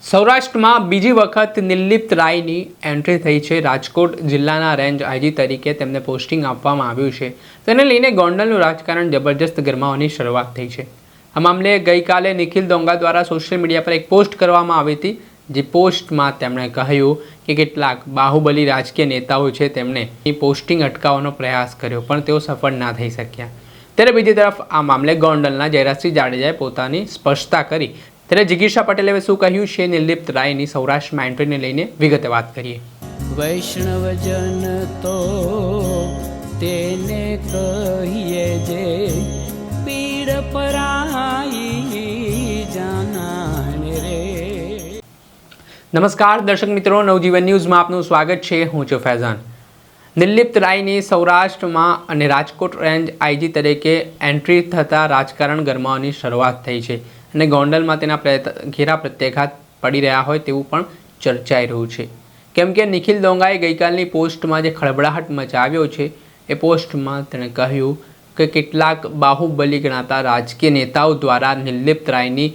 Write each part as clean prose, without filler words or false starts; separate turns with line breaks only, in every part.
સૌરાષ્ટ્રમાં બીજી વખત નિર્લિપ્ત રાયની એન્ટ્રી થઈ છે। રાજકોટ જિલ્લાના રેન્જ આઈજી તરીકે તેમને પોસ્ટિંગ આપવામાં આવ્યું છે। તેને લઈને ગોંડલનું રાજકારણ જબરજસ્ત ગરમાવાની શરૂઆત થઈ છે। આ મામલે ગઈકાલે નિખિલ દોંગા દ્વારા સોશિયલ મીડિયા પર એક પોસ્ટ કરવામાં આવી હતી। જે પોસ્ટમાં તેમણે કહ્યું કે કેટલાક બાહુબલી રાજકીય નેતાઓ છે તેમણે પોસ્ટિંગ અટકાવવાનો પ્રયાસ કર્યો પણ તેઓ સફળ ના થઈ શક્યા। ત્યારે બીજી તરફ આ મામલે ગોંડલના જયરાજસિંહ જાડેજાએ પોતાની સ્પષ્ટતા કરી। ત્યારે જિગીશા પટેલે શું કહ્યું છે નિર્લિપ્ત રાયની સૌરાષ્ટ્રમાં એન્ટ્રીને લઈને વિગતે વાત કરીએ।
વૈષ્ણવજન તો તેને કહીએ જે પીડ પરાઈ જાનાને રે।
નમસ્કાર દર્શક મિત્રો, નવજીવન ન્યૂઝમાં આપનું સ્વાગત છે। હું છું ફૈઝાન। નિર્લિપ્ત રાયની સૌરાષ્ટ્રમાં અને રાજકોટ રેન્જ આઈજી તરીકે એન્ટ્રી થતાં રાજકારણ ગરમાવાની શરૂઆત થઈ છે અને ગોંડલમાં તેના ઘેરા પ્રત્યાઘાત પડી રહ્યા હોય તેવું પણ ચર્ચાઈ રહ્યું છે। કેમ કે નિખિલ દોંગાએ ગઈકાલની પોસ્ટમાં જે ખળબળાહટ મચાવ્યો છે એ પોસ્ટમાં તેણે કહ્યું કે કેટલાક બાહુબલી ગણાતા રાજકીય નેતાઓ દ્વારા નિર્લિપ્ત રાયની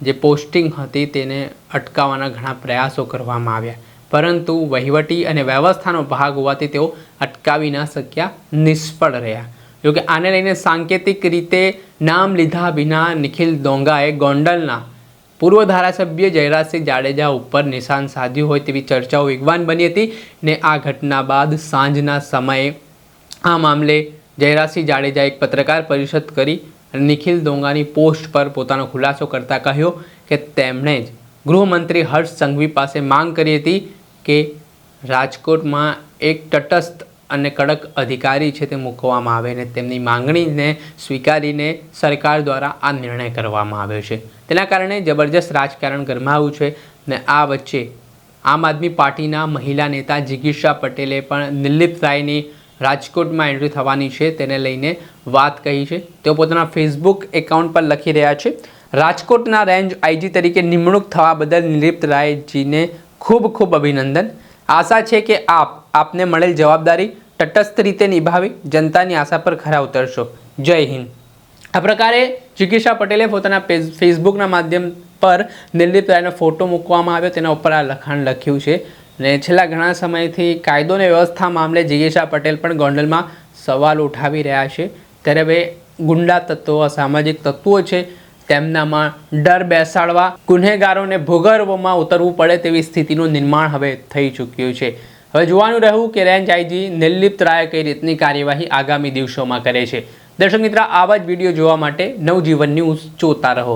જે પોસ્ટિંગ હતી તેને અટકાવવાના ઘણા પ્રયાસો કરવામાં આવ્યા, પરંતુ વહીવટી અને વ્યવસ્થાનો ભાગ હોવાથી તેઓ અટકાવી ન શક્યા, નિષ્ફળ રહ્યા। જોકે આને લઈને સાંકેતિક રીતે નામ લીધા વિના નિખિલ દોંગાએ ગોંડલના પૂર્વ ધારાસભ્ય જયરાજસિંહ જાડેજા ઉપર નિશાન સાધ્યું હોય તેવી ચર્ચાઓ વેગવાન બની હતી ને આ ઘટના બાદ સાંજના સમયે આ મામલે જયરાજસિંહ જાડેજાએ એક પત્રકાર પરિષદ કરી અને નિખિલ દોંગાની પોસ્ટ પર પોતાનો ખુલાસો કરતા કહ્યો કે તેમણે જ ગૃહમંત્રી હર્ષ સંઘવી પાસે માંગ કરી હતી કે રાજકોટમાં એક તટસ્થ અને કડક અધિકારી છે તે મૂકવામાં આવે અને તેમની માંગણીને સ્વીકારીને સરકાર દ્વારા આ નિર્ણય કરવામાં આવ્યો છે। તેના કારણે જબરજસ્ત રાજકારણ ગરમાયું છે ને આ વચ્ચે આમ આદમી પાર્ટીના મહિલા નેતા જિગીશા પટેલે પણ નિર્લિપ્ત રાયની રાજકોટમાં એન્ટ્રી થવાની છે તેને લઈને વાત કહી છે। તેઓ પોતાના ફેસબુક એકાઉન્ટ પર લખી રહ્યા છે, રાજકોટના રેન્જ આઈજી તરીકે નિમણૂક થવા બદલ નિર્લિપ્ત રાયજીને ખૂબ ખૂબ અભિનંદન। આશા છે કે આપને મળેલ જવાબદારી તટસ્થ રીતે નિભાવી જનતાની આશા પર ખરા ઉતરશો। જય હિન્દ। આ પ્રકારે જિગીશા પટેલે પોતાના ફેસબુકના માધ્યમ પર નિર્લિપ્ત રાયનો ફોટો મૂકવામાં આવ્યો, તેના ઉપર આ લખાણ લખ્યું છે અને છેલ્લા ઘણા સમયથી કાયદો અને વ્યવસ્થા મામલે જિગીશા પટેલ પણ ગોંડલમાં સવાલ ઉઠાવી રહ્યા છે। ત્યારે હવે ગુંડા તત્વો, અસામાજિક તત્વો છે તેમનામાં ડર બેસાડવા ગુનેગારોને ભૂગર્ભમાં ઉતરવું પડે તેવી સ્થિતિનું નિર્માણ હવે થઈ ચૂક્યું છે। હવે જોવાનું રહ્યું કે રેન્જ આઈજી નિર્લિપ્ત રાય કઈ રીતની કાર્યવાહી આગામી દિવસોમાં કરે છે। દર્શક મિત્ર, આવા જ વિડીયો જોવા માટે નવજીવન ન્યૂઝ જોતા રહો।